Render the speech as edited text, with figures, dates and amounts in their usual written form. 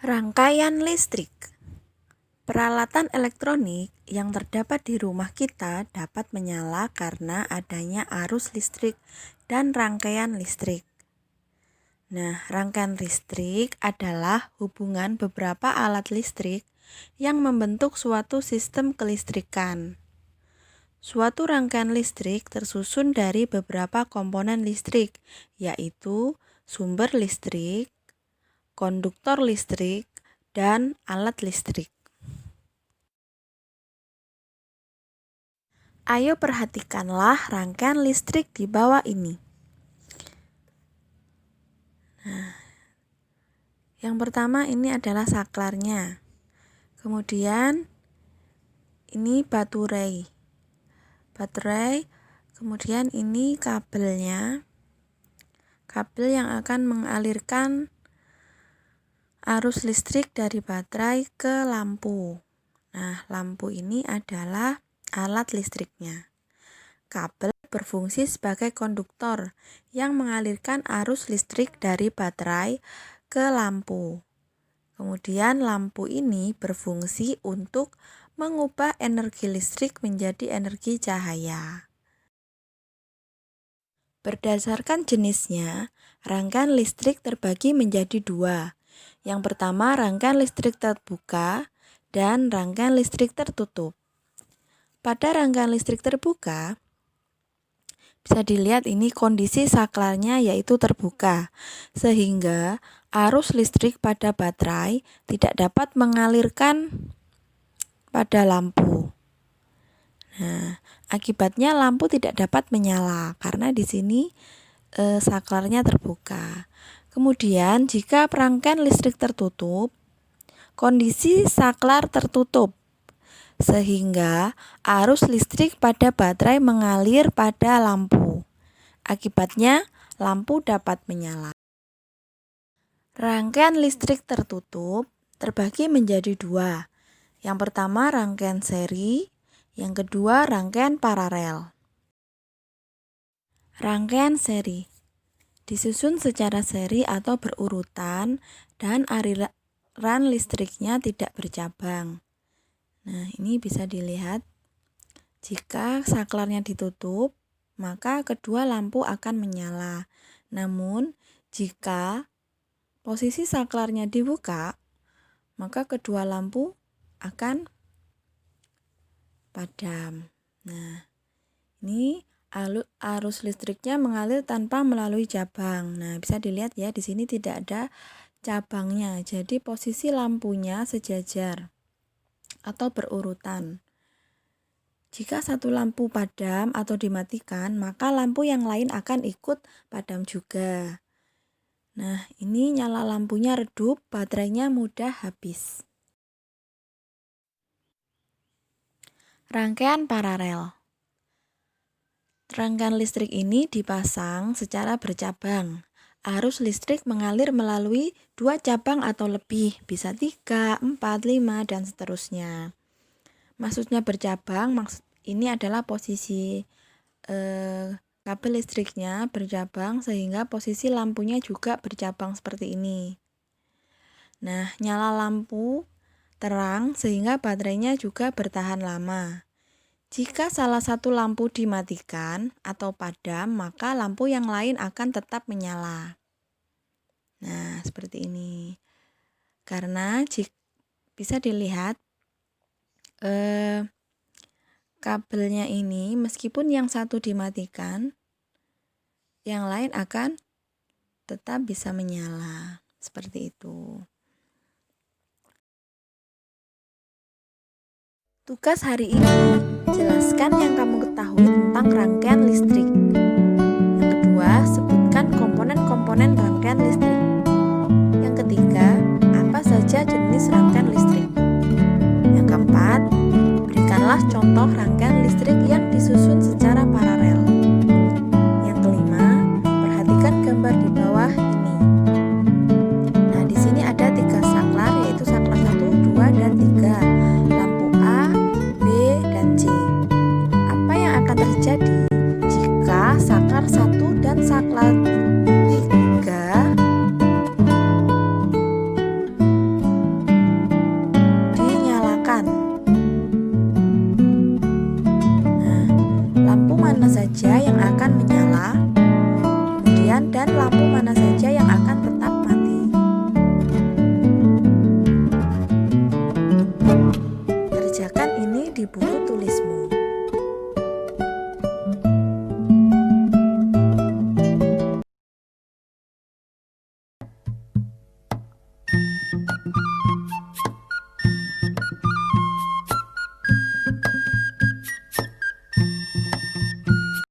Rangkaian listrik. Peralatan elektronik yang terdapat di rumah kita dapat menyala karena adanya arus listrik dan rangkaian listrik. Nah, rangkaian listrik adalah hubungan beberapa alat listrik yang membentuk suatu sistem kelistrikan. Suatu rangkaian listrik tersusun dari beberapa komponen listrik, yaitu sumber listrik, konduktor listrik, dan alat listrik. Ayo perhatikanlah rangkaian listrik di bawah ini. Nah, yang pertama ini adalah saklarnya. Kemudian ini baterai. Kemudian ini kabelnya. Kabel yang akan mengalirkan arus listrik dari baterai ke lampu. Nah, lampu ini adalah alat listriknya. Kabel berfungsi sebagai konduktor yang mengalirkan arus listrik dari baterai ke lampu. Kemudian lampu ini berfungsi untuk mengubah energi listrik menjadi energi cahaya. Berdasarkan jenisnya, rangkaian listrik terbagi menjadi dua. Yang pertama, rangkaian listrik terbuka dan rangkaian listrik tertutup. Pada rangkaian listrik terbuka, bisa dilihat ini kondisi saklarnya yaitu terbuka, sehingga arus listrik pada baterai tidak dapat mengalirkan pada lampu. Nah, akibatnya lampu tidak dapat menyala karena di sini saklarnya terbuka. Kemudian jika rangkaian listrik tertutup, kondisi saklar tertutup sehingga arus listrik pada baterai mengalir pada lampu. Akibatnya lampu dapat menyala. Rangkaian listrik tertutup terbagi menjadi dua. Yang pertama rangkaian seri, yang kedua rangkaian paralel. Rangkaian seri disusun secara seri atau berurutan dan aliran listriknya tidak bercabang. Nah, ini bisa dilihat. Jika saklarnya ditutup, maka kedua lampu akan menyala. Namun, jika posisi saklarnya dibuka, maka kedua lampu akan padam. Nah, ini arus listriknya mengalir tanpa melalui cabang. Nah, bisa dilihat ya, di sini tidak ada cabangnya. Jadi posisi lampunya sejajar atau berurutan. Jika satu lampu padam atau dimatikan, maka lampu yang lain akan ikut padam juga. Nah, ini nyala lampunya redup, baterainya mudah habis. Rangkaian paralel. Rangkaian listrik ini dipasang secara bercabang. Arus listrik mengalir melalui 2 cabang atau lebih, bisa 3, 4, 5, dan seterusnya. Maksudnya bercabang, ini adalah posisi kabel listriknya bercabang sehingga posisi lampunya juga bercabang seperti ini. Nah, nyala lampu terang sehingga baterainya juga bertahan lama. Jika salah satu lampu dimatikan atau padam, maka lampu yang lain akan tetap menyala. Nah, seperti ini. Karena bisa dilihat kabelnya ini meskipun yang satu dimatikan, yang lain akan tetap bisa menyala. Seperti itu. Tugas hari ini, jelaskan yang kamu ketahui tentang rangkaian listrik. Yang kedua, sebutkan komponen-komponen rangkaian listrik. Yang ketiga, apa saja jenis rangkaian listrik. Yang keempat, berikanlah contoh rangkaian listrik yang disusun secara paralel. Yang kelima, perhatikan gambar di bawah ini. Nah, di sini ada 3 saklar, yaitu saklar 1, 2, dan 3. Terjadi jika saklar 1 dan saklar 3 buku tulismu.